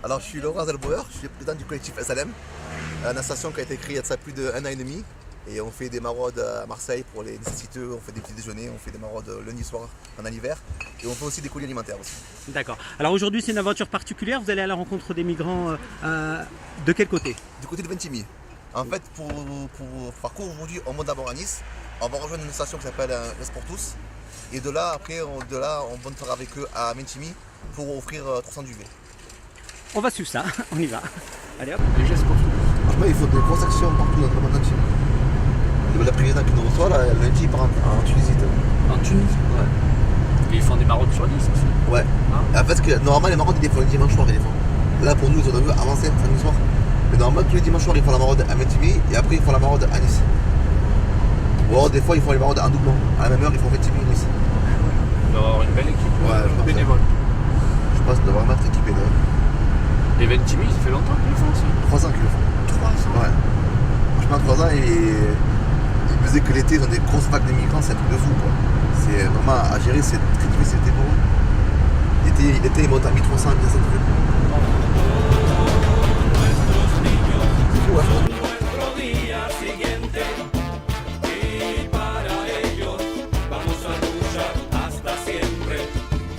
Alors, je suis Laurent Zelbauer, je suis président du collectif SLM, une association qui a été créée il y a de ça plus d'un an et demi. Et on fait des maraudes à Marseille pour les nécessiteux, on fait des petits déjeuners, on fait des maraudes lundi soir pendant l'hiver. Et on fait aussi des colis alimentaires aussi. D'accord. Alors aujourd'hui, c'est une aventure particulière. Vous allez à la rencontre des migrants de quel côté? Du côté de Ventimille. En fait, pour parcours aujourd'hui, on monte d'abord à Nice. On va rejoindre une station qui s'appelle l'Est pour tous. Et de là, après, on montera avec eux à Ventimille pour offrir 300 duvets. On va suivre ça, on y va. Allez hop. Les gestes pour tous. Franchement, il faut des grosses actions partout dans le monde entier. La présidente qui nous reçoit, là, lundi, il part en Tunisie. En Tunisie? Ouais. Et ils font des maraudes sur Nice aussi? Ouais. En fait, normalement, les maraudes, ils les font le dimanche soir. Là, pour nous, ils ont vu avancer samedi soir. Mais normalement, tous les dimanches soirs, ils font la maraude à Ventimille et après, ils font la maraude à Nice. Ou alors, des fois, ils font les maraudes en doublon. À la même heure, ils font Ventimille et Nice. Il doit avoir une belle équipe bénévole. Je pense qu'ils doivent vraiment être équipés. Les Ventimille, ça fait longtemps qu'ils le font aussi? 3 ans qu'ils le font. 3 ans? Ouais. Franchement, 3 ans, ils me disaient que l'été, ils ont des grosses vagues de migrants, c'est un truc de fou, quoi. C'est vraiment à gérer, c'est très difficile pour eux. L'été, ils montent à 1300, 1500 trucs. C'est fou, hein.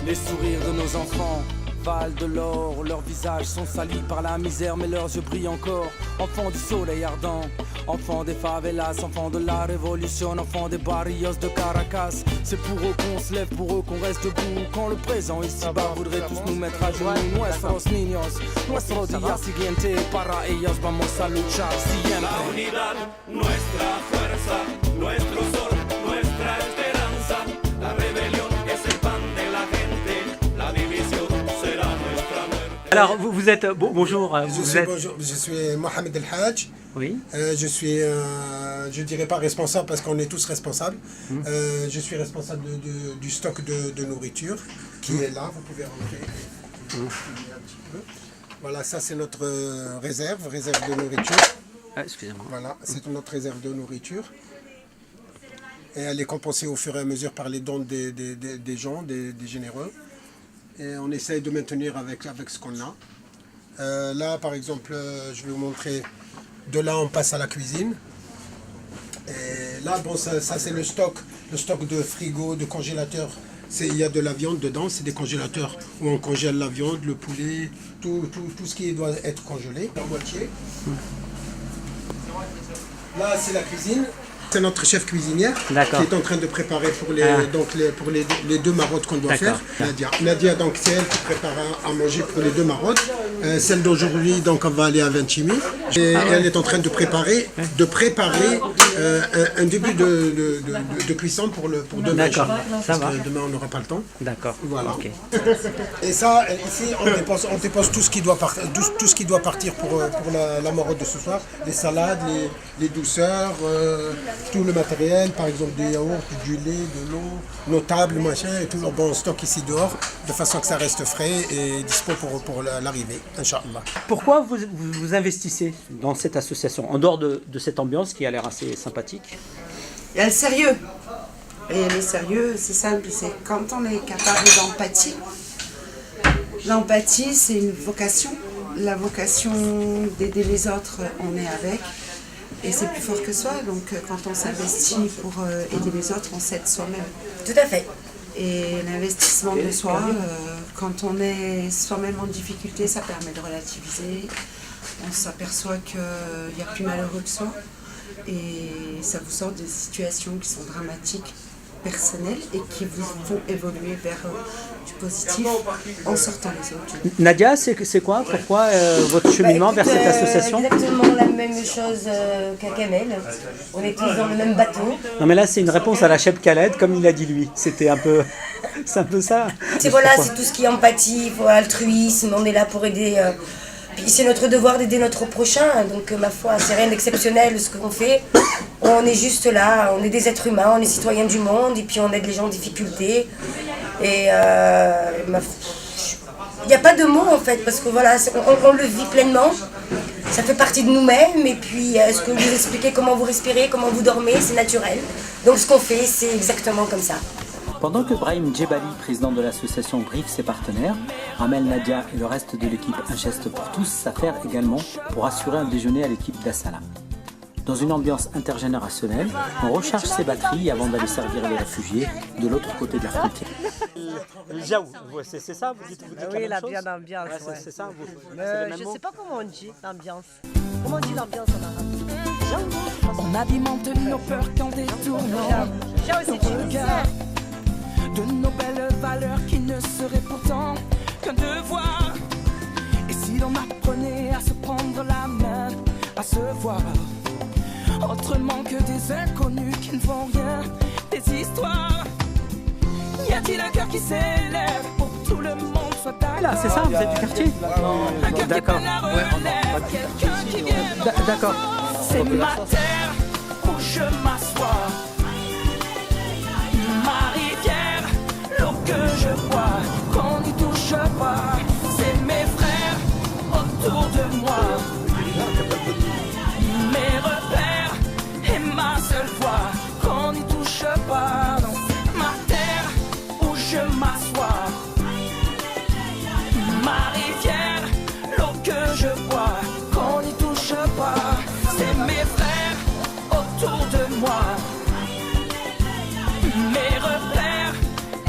Les sourires de nos enfants valent de l'or, leurs visages sont salis par la misère mais leurs yeux brillent encore. Enfants du soleil ardent, enfants des favelas, enfants de la révolution, enfants des barrios de Caracas. C'est pour eux qu'on se lève, pour eux qu'on reste debout. Quand le présent ici-bas voudrait tous nous mettre à genoux. Nuestros niños, nuestro día siguiente, para ellos vamos a luchar siempre. La unidad, nuestra fuerza, nuestro sol, nuestra esperanza. La rebelión es el pan de la gente, la división será nuestra muerte. Alors vous êtes, bonjour. Bonjour, je suis Mohamed El Hadj. Oui. Je suis, je dirais pas responsable parce qu'on est tous responsables. Je suis responsable du stock de nourriture qui est là. Vous pouvez rentrer. Un petit peu. Voilà, ça c'est notre réserve de nourriture. Ah, excusez-moi. Voilà, c'est notre réserve de nourriture. Et elle est compensée au fur et à mesure par les dons des gens, des généreux. Et on essaye de maintenir avec ce qu'on a. Là, par exemple, je vais vous montrer. De là, on passe à la cuisine. Et là, bon, ça c'est le stock de frigo, de congélateur. Il y a de la viande dedans, c'est des congélateurs où on congèle la viande, le poulet, tout ce qui doit être congelé, la moitié. Là, c'est la cuisine. C'est notre chef cuisinière qui est en train de préparer pour les deux maraudes qu'on doit faire. Nadia, donc c'est elle qui prépare à manger pour les deux maraudes. Celle d'aujourd'hui, donc on va aller à Ventimille. Et elle est en train de préparer un début de cuisson pour demain. D'accord, ça va. Parce que demain on n'aura pas le temps. D'accord. Voilà. Okay. Et ça, ici, on dépose tout ce qui doit partir pour la maraude de ce soir. Les salades, les douceurs, tout le matériel, par exemple des yaourts, du lait, de l'eau, nos tables, machin, et tout le bon stock ici dehors, de façon que ça reste frais et dispo pour l'arrivée, Inch'Allah. Pourquoi vous investissez dans cette association, en dehors de cette ambiance qui a l'air assez sympathique? Il y a le sérieux. Et le sérieux, c'est simple, c'est quand on est capable d'empathie. L'empathie, c'est une vocation. La vocation d'aider les autres, on est avec. Et c'est plus fort que soi, donc quand on s'investit pour aider les autres, on s'aide soi-même. Tout à fait. Et l'investissement de soi, quand on est soi-même en difficulté, ça permet de relativiser. On s'aperçoit qu'il y a plus malheureux que soi. Et ça vous sort des situations qui sont dramatiques, personnelles, et qui vous font évoluer vers du positif en sortant les autres. Nadia, c'est quoi? Pourquoi votre cheminement vers cette association? Exactement la même chose qu'à Kamel. On est tous dans le même bateau. Non mais là c'est une réponse à la Cheb Khaled, comme il a dit lui. C'était un peu, c'est un peu ça. C'est tout ce qui est empathie, altruisme. On est là pour aider. Puis c'est notre devoir d'aider notre prochain. Donc ma foi, c'est rien d'exceptionnel ce qu'on fait. On est juste là, on est des êtres humains, on est citoyens du monde et puis on aide les gens en difficulté. Et il n'y a pas de mots en fait, parce que voilà, on le vit pleinement. Ça fait partie de nous-mêmes et puis ce que vous expliquez, comment vous respirez, comment vous dormez, c'est naturel. Donc ce qu'on fait, c'est exactement comme ça. Pendant que Brahim Djebali, président de l'association, briefe ses partenaires, Amel Nadia et le reste de l'équipe Un Geste pour tous s'affairent également pour assurer un déjeuner à l'équipe d'Assala. Dans une ambiance intergénérationnelle, on recharge ses batteries avant d'aller servir les réfugiés de l'autre côté de la frontière. Jaou, c'est ça, vous dites oui, la bien ambiance. Ouais, Ouais. c'est ça, Je ne sais pas comment on dit l'ambiance. Comment on dit l'ambiance en arabe? Jaou. On alimente nos peurs qu'en détournant Jaou, c'est nos regards de nos belles valeurs qui ne seraient pourtant qu'un devoir. Et si l'on apprenait à se prendre la main, à se voir autrement que des inconnus qui ne font rien, des histoires. Y a-t-il un cœur qui s'élève pour que tout le monde soit d'accord? Là, c'est ça, vous êtes du quartier? Un cœur qui D'accord. prenne la relève, quelqu'un qui vienne. D'accord. C'est ma terre où je m'assois, ma rivière, l'eau que je bois, qu'on n'y touche pas. C'est mes frères autour de moi, mes repères et ma seule voix, qu'on n'y touche pas. Non. Ma terre où je m'assois, ma rivière, l'eau que je bois, qu'on n'y touche pas. C'est mes frères autour de moi, mes repères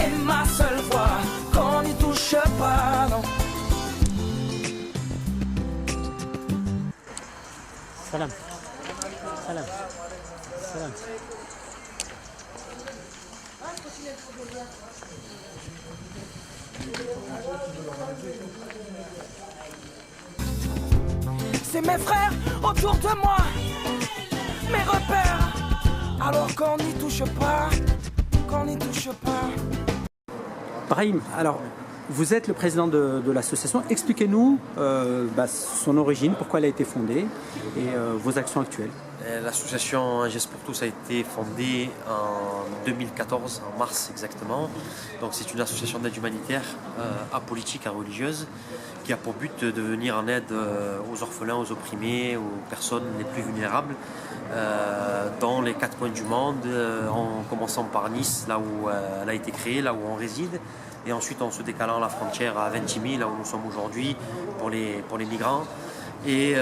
et ma seule voix, qu'on n'y touche pas. Non. Salam. Salam. Salam. C'est mes frères autour de moi, mes repères, alors qu'on n'y touche pas, qu'on n'y touche pas. Brahim, alors, vous êtes le président de l'association. Expliquez-nous son origine, pourquoi elle a été fondée et vos actions actuelles. L'association Un Geste pour tous a été fondée en 2014, en mars exactement. Donc c'est une association d'aide humanitaire, apolitique et religieuse, qui a pour but de venir en aide aux orphelins, aux opprimés, aux personnes les plus vulnérables, dans les 4 coins du monde, en commençant par Nice, là où elle a été créée, là où on réside, et ensuite en se décalant à la frontière à Ventimille, là où nous sommes aujourd'hui, pour les migrants. Et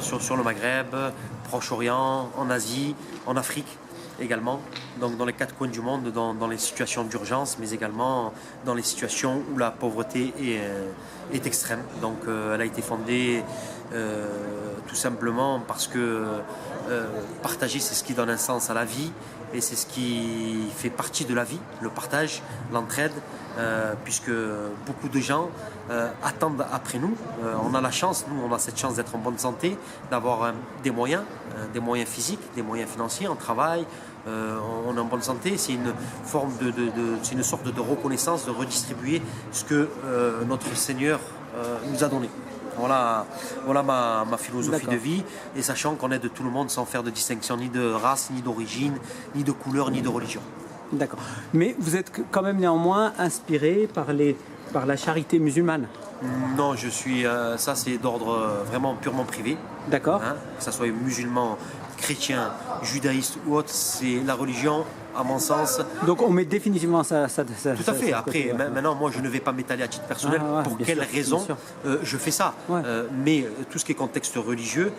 sur le Maghreb, Proche-Orient, en Asie, en Afrique également, donc dans les 4 coins du monde, dans les situations d'urgence, mais également dans les situations où la pauvreté est extrême. Donc elle a été fondée tout simplement parce que partager, c'est ce qui donne un sens à la vie, et c'est ce qui fait partie de la vie, le partage, l'entraide, puisque beaucoup de gens attendent après nous. On a la chance, nous on a cette chance d'être en bonne santé, d'avoir des moyens physiques, des moyens financiers, on travaille, on est en bonne santé. C'est une forme c'est une sorte de reconnaissance, de redistribuer ce que notre Seigneur nous a donné. Voilà ma philosophie de vie, et sachant qu'on aide tout le monde sans faire de distinction ni de race, ni d'origine, ni de couleur, ni de religion. D'accord. Mais vous êtes quand même néanmoins inspiré par la charité musulmane. Non, ça c'est d'ordre vraiment purement privé. D'accord. Hein, que ce soit musulman, chrétien, judaïste ou autre, c'est la religion, à mon sens. Donc on met définitivement ça. Tout à fait. Après, maintenant, moi, je ne vais pas m'étaler à titre personnel pour quelle raison je fais ça. Ouais. Mais tout ce qui est contexte religieux,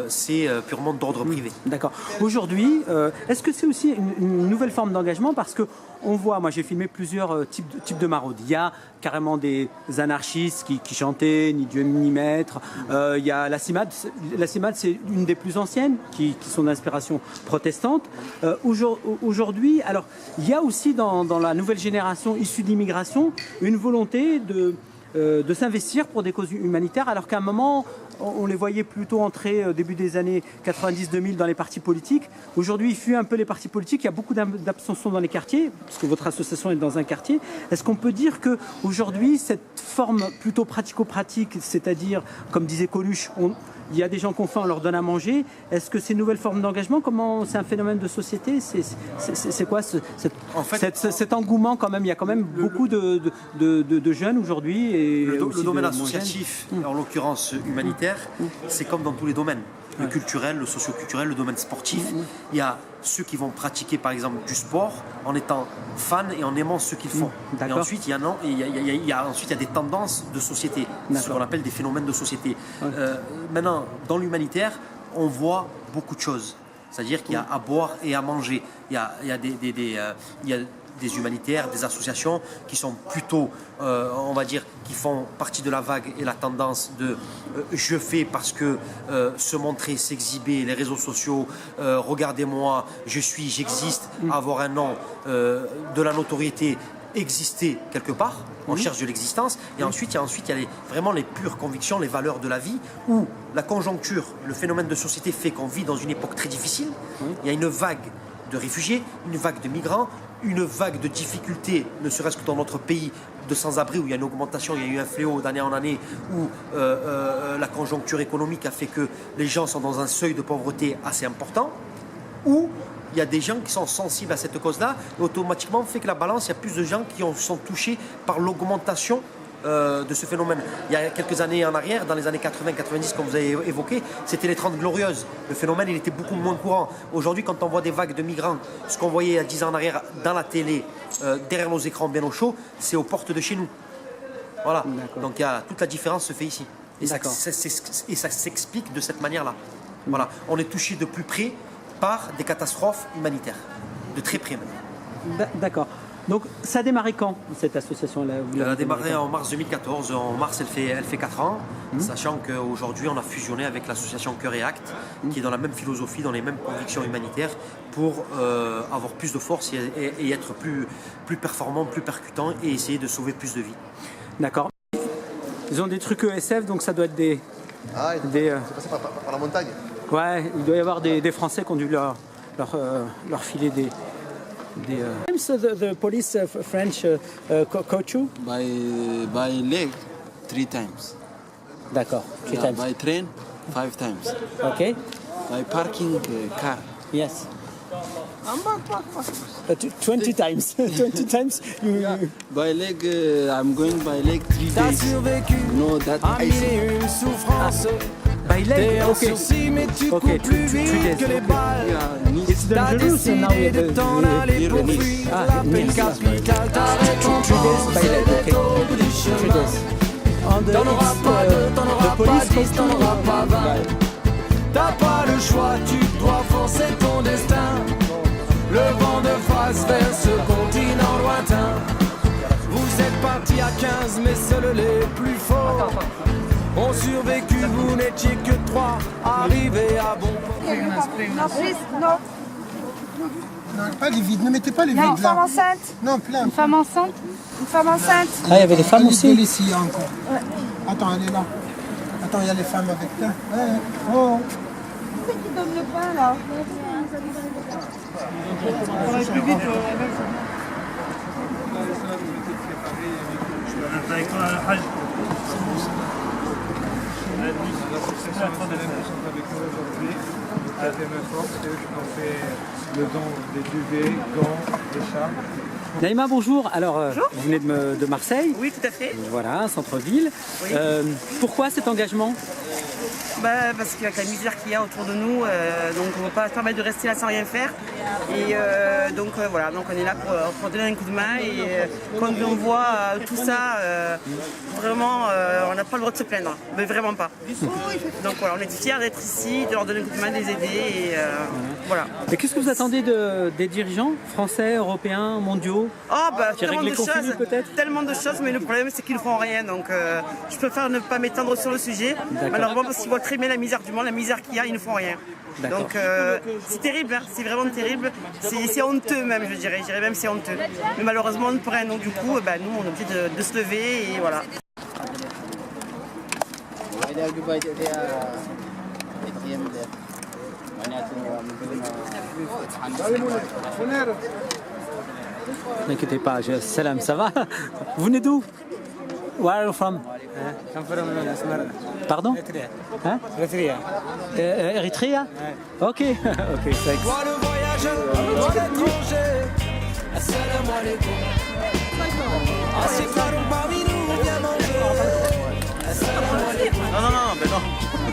c'est purement d'ordre privé. D'accord. Aujourd'hui, est-ce que c'est aussi une nouvelle forme d'engagement? Parce que on voit, moi j'ai filmé plusieurs types de maraudes. Il y a carrément des anarchistes qui chantaient ni Dieu ni maître. Il y a la CIMAD. La CIMAD, c'est une des plus anciennes qui sont d'inspiration protestante. Aujourd'hui, alors il y a aussi dans la nouvelle génération issue de l'immigration une volonté de s'investir pour des causes humanitaires, alors qu'à un moment on les voyait plutôt entrer au début des années 90-2000 dans les partis politiques. Aujourd'hui, il fuit un peu les partis politiques. Il y a beaucoup d'abstention dans les quartiers, parce que votre association est dans un quartier. Est-ce qu'on peut dire qu'aujourd'hui, cette forme plutôt pratico-pratique, c'est-à-dire, comme disait Coluche, il y a des gens qu'on fait, on leur donne à manger. Est-ce que ces nouvelles formes d'engagement, c'est un phénomène de société? C'est quoi cet engouement quand même? Il y a quand même beaucoup de jeunes aujourd'hui. Le domaine associatif, en l'occurrence humanitaire, c'est comme dans tous les domaines. le culturel, le socio-culturel, le domaine sportif. Il y a ceux qui vont pratiquer par exemple du sport en étant fans et en aimant ce qu'ils font. Et ensuite, il y a des tendances de société, ce qu'on appelle des phénomènes de société. Maintenant, dans l'humanitaire, on voit beaucoup de choses. C'est-à-dire qu'il y a à boire et à manger. Il y a des humanitaires, des associations qui sont plutôt, on va dire, qui font partie de la vague et la tendance de je fais parce que se montrer, s'exhiber, les réseaux sociaux, regardez-moi, j'existe, avoir un nom, de la notoriété, exister quelque part, on cherche de l'existence, et ensuite il y a vraiment les pures convictions, les valeurs de la vie, où la conjoncture, le phénomène de société fait qu'on vit dans une époque très difficile. Il y a une vague de réfugiés, une vague de migrants, une vague de difficultés, ne serait-ce que dans notre pays de sans-abri, où il y a une augmentation, il y a eu un fléau d'année en année, où la conjoncture économique a fait que les gens sont dans un seuil de pauvreté assez important, où il y a des gens qui sont sensibles à cette cause-là, et automatiquement fait que la balance, il y a plus de gens qui sont touchés par l'augmentation de ce phénomène. Il y a quelques années en arrière, dans les années 80-90, comme vous avez évoqué, c'était les 30 glorieuses. Le phénomène, il était beaucoup moins courant. Aujourd'hui, quand on voit des vagues de migrants, ce qu'on voyait il y a 10 ans en arrière dans la télé, derrière nos écrans bien au chaud, c'est aux portes de chez nous. Voilà. Donc toute la différence se fait ici. Et ça s'explique de cette manière-là. Voilà. On est touché de plus près par des catastrophes humanitaires, de très près même. D'accord. Donc ça a démarré quand, cette association-là? Elle a démarré en mars 2014. En mars, elle fait 4 ans, sachant qu'aujourd'hui, on a fusionné avec l'association Cœur et Acte, qui est dans la même philosophie, dans les mêmes convictions humanitaires, pour avoir plus de force et être plus performant, plus percutant, et essayer de sauver plus de vies. D'accord. Ils ont des trucs ESF, donc ça doit être des... c'est passé par la montagne. Ouais, il doit y avoir des Français qui ont dû leur filer des the police French caught you? By leg 3 times. D'accord, 3 times. By train 5 times. Okay. By parking car. Yes. 20 times. 20 times. By leg, I'm going by leg 3 days. T'as survécu à mille et une souffrances. By leg, okay. Mais tu cours plus vite que les balles. T'as décidé de t'en aller pour fuir la peine capitale. Ta récompense, c'est d'être au bout du chemin. T'en auras pas deux, t'en auras pas 10, t'en auras pas 20. T'as pas le choix, tu dois forcer ton destin. Le vent de face vers ce continent lointain. Vous êtes partis à 15, mais seuls les plus forts ont survécu, vous n'étiez que 3, arrivés à bon port. Non, pas les vides, ne mettez pas les vides là. Une femme enceinte. Non, plein. Une femme enceinte. Une femme enceinte. Ah, il y avait des femmes aussi. Ici, il y a encore. Ouais. Attends, elle est là. Attends, il y a les femmes avec plein. Ouais. Oh. C'est qui donne le pain là? Plus vite. Le don des duvets, gants, des chats. Naïma, bonjour. Alors, vous venez de Marseille. Oui, tout à fait. Voilà, centre-ville. Oui. Pourquoi cet engagement? Parce qu'avec la misère qu'il y a autour de nous, donc on ne va pas se permettre de rester là sans rien faire. Et donc voilà, donc on est là pour donner un coup de main. Et quand on voit tout ça, vraiment, on n'a pas le droit de se plaindre, mais vraiment pas. Donc voilà, on est fiers d'être ici, de leur donner un coup de main, de les aider. Et voilà. Et qu'est-ce que vous attendez des dirigeants français, européens, mondiaux? Tellement de choses, tellement de choses, mais le problème c'est qu'ils ne font rien. Donc je préfère ne pas m'étendre sur le sujet, malheureusement parce qu'ils voient très bien la misère du monde, la misère qu'il y a, ils ne font rien. Donc c'est terrible, hein, c'est vraiment terrible. C'est honteux même, je dirais même c'est honteux. Mais malheureusement on ne peut rien, donc du coup nous on est obligé de se lever et voilà. N'inquiétez pas, salam, ça va? Vous venez d'où? Where are you from? Pardon? Hein? Eritrea? Ok, ok, thanks. Toi le voyageur, toi l'étranger, assalamu alaikum. Assieds-toi donc parmi nous, viens manger. Assalamu alaikum. Non, mais non,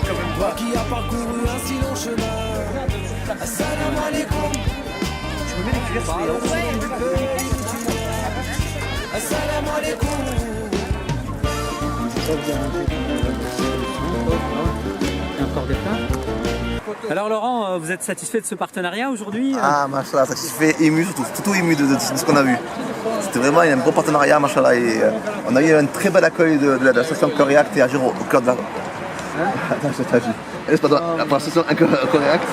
quand même. Toi qui as parcouru un si long chemin. Assalamu alaikum. Je me mets les cuillères sur les Assalamu alaikum. Et encore des plats. Alors Laurent, vous êtes satisfait de ce partenariat aujourd'hui? Ah, machallah, satisfait, ému, surtout ému de ce qu'on a vu. C'était vraiment un bon partenariat, machallah. Et, on a eu un très bel accueil de l'association Coreact et Agir au cœur de la. Pour l'association Coreact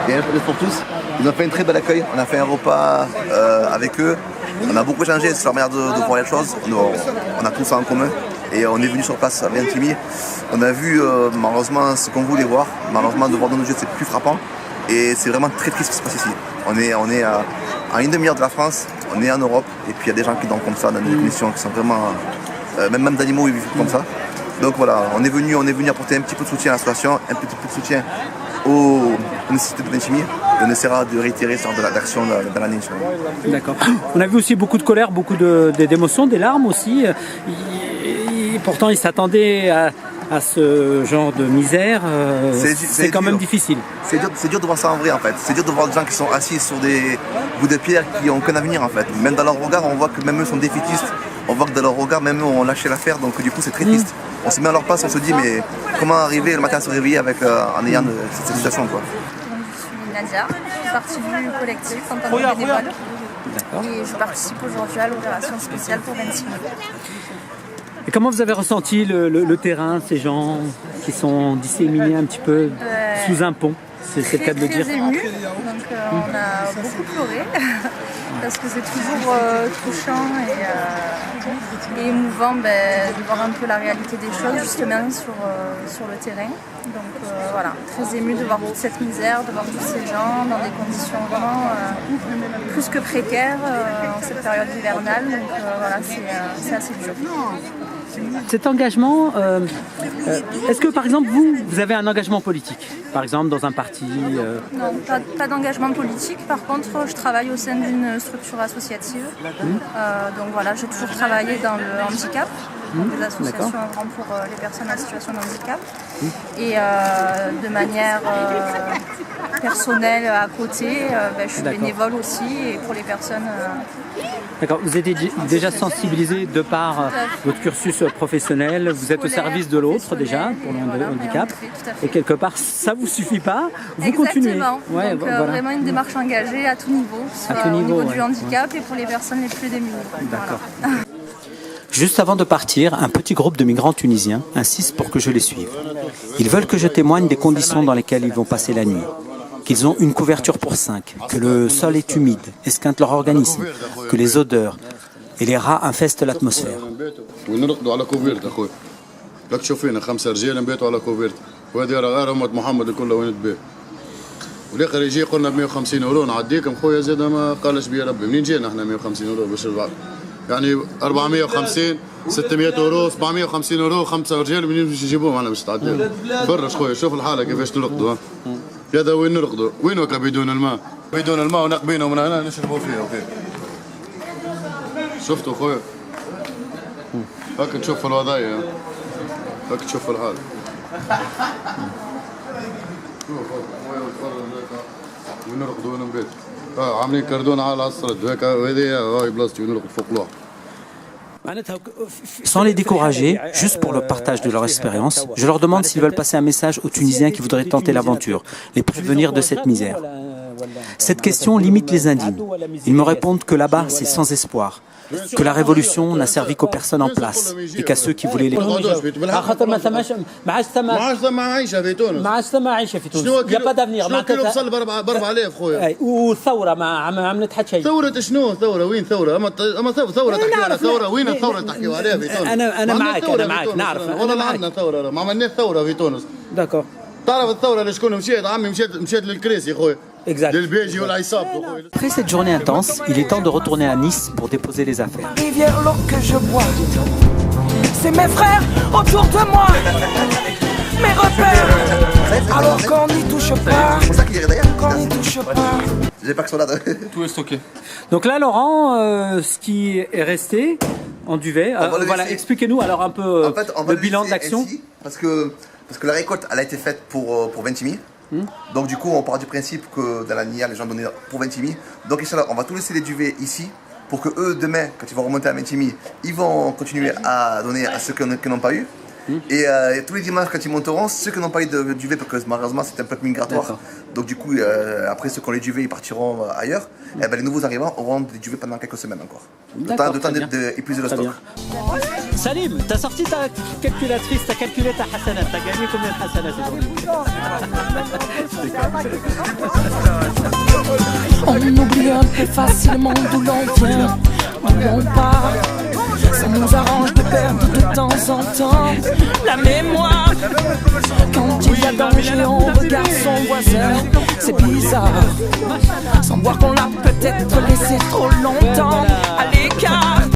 et Agir pour tous. Ils ont fait un très bel accueil. On a fait un repas avec eux. On a beaucoup échangé sur la manière de voir les choses. On a tout ça en commun. Et on est venu sur place à Ventimille. On a vu malheureusement ce qu'on voulait voir. Malheureusement, de voir dans nos yeux, c'est plus frappant. Et c'est vraiment très triste ce qui se passe ici. On est à une demi-heure de la France, on est en Europe. Et puis il y a des gens qui dorment comme ça dans des conditions qui sont vraiment. Même d'animaux, ils vivent comme ça. Donc voilà, on est venu apporter un petit peu de soutien à la situation, un petit peu de soutien aux nécessités de Ventimille. Et on essaiera de réitérer ce genre d'action dans l'année. D'accord. On a vu aussi beaucoup de colère, beaucoup d'émotions, des larmes aussi. Pourtant, ils s'attendaient à ce genre de misère. C'est quand même difficile. C'est dur de voir ça en vrai en fait. C'est dur de voir des gens qui sont assis sur des bouts de pierre qui n'ont aucun avenir en fait. Même dans leur regard, on voit que même eux sont défaitistes. On voit que dans leur regard, même eux ont lâché l'affaire. Donc du coup, c'est très triste. On se met à leur place, on se dit mais comment arriver le matin à se réveiller en ayant cette situation quoi. Je suis Nadia, je fais partie du collectif en tant que bénévole. Et je participe aujourd'hui à l'opération spéciale pour Ventimille. Et comment vous avez ressenti le terrain, ces gens qui sont disséminés un petit peu sous un pont? C'est le cas de le dire. Très ému, donc on a beaucoup pleuré parce que c'est toujours touchant et émouvant de voir un peu la réalité des choses justement sur le terrain. Donc voilà, très ému de voir toute cette misère, de voir tous ces gens dans des conditions vraiment plus que précaires en cette période hivernale. Donc voilà, c'est assez dur. Cet engagement, est-ce que par exemple vous avez un engagement politique? Par exemple dans un parti Non, pas d'engagement politique. Par contre, je travaille au sein d'une structure associative. Donc voilà, j'ai toujours travaillé dans le handicap, des associations œuvrant pour les personnes en situation de handicap. Et de manière personnelle à côté, je suis bénévole aussi et pour les personnes. D'accord, vous êtes déjà sensibilisé de par votre cursus professionnel, vous êtes au service de l'autre déjà pour le handicap, et quelque part ça vous suffit pas, vous continuez. Exactement, donc vraiment une démarche engagée à tout niveau, soit au niveau du handicap et pour les personnes les plus démunies. D'accord. Juste avant de partir, un petit groupe de migrants tunisiens insiste pour que je les suive. Ils veulent que je témoigne des conditions dans lesquelles ils vont passer la nuit. Qu'ils ont une couverture pour 5, que le sol est humide, esquinte leur organisme, que les odeurs et les rats infestent l'atmosphère. والاخر يجي قلنا ب 150 اورو نعديكم خويا زاد ما قالش بيا ربي منين جينا احنا 150 اورو باش يعني 450 600 اورو 750 اورو 5 رجال منين باش يجيبوهم انا باش تعديهم فرش خويا شوف الحاله كيفاش نرقدوا هذا وين نرقدوا وين وكا بدون الماء بدون الماء ونقبينه من هنا نشربوا فيه اوكي شفتوا خويا هاك تشوف الوضعيه هاك تشوف الحال ونرقدوا ونبيت عاملين كردون على الصرد هيك هذه هاي بلاصتي ونرقد فوق لوح. Sans les décourager, juste pour le partage de leur expérience, je leur demande s'ils veulent passer un message aux Tunisiens qui voudraient tenter l'aventure, les prévenir de cette misère. Cette question limite les indignes. Ils me répondent que là-bas, c'est sans espoir, que la révolution n'a servi qu'aux personnes en place et qu'à ceux qui voulaient les... Il n'y a pas d'avenir. D'accord. Après cette journée intense, il est temps de retourner à Nice pour déposer les affaires. Rivière, l'eau que je bois, c'est mes frères autour de moi, mes repères. Alors qu'on n'y touche pas, qu'on n'y touche pas. J'ai pas que ça là. Tout est stocké. Donc là, Laurent, ce qui est resté en duvet, voilà, expliquez-nous alors un peu le bilan de l'action. Parce que Parce que la récolte, elle a été faite pour Ventimille. Donc du coup, on part du principe que dans la Nia, les gens donnaient pour Ventimille. Donc Inch'Allah, on va tous laisser les duvets ici pour que eux, demain, quand ils vont remonter à Ventimille, ils vont continuer à donner à ceux qui n'ont pas eu. Et tous les dimanches, quand ils monteront, ceux qui n'ont pas eu de duvet, parce que malheureusement c'est un peuple migratoire, donc du coup, après ceux qui ont les duvets, ils partiront ailleurs. Et ben, les nouveaux arrivants auront des duvets pendant quelques semaines encore. Le temps d'épuiser le stock. Salim, t'as sorti ta calculatrice, t'as calculé ta hasanat, t'as gagné combien de hasanat On oublie un peu facilement d'où l'on vient, d'où on part. Ça nous arrange de perdre de temps en temps la mémoire. Quand il y a danger, on regarde son voisin. C'est bizarre, sans voir qu'on l'a peut-être laissé trop longtemps à l'écart.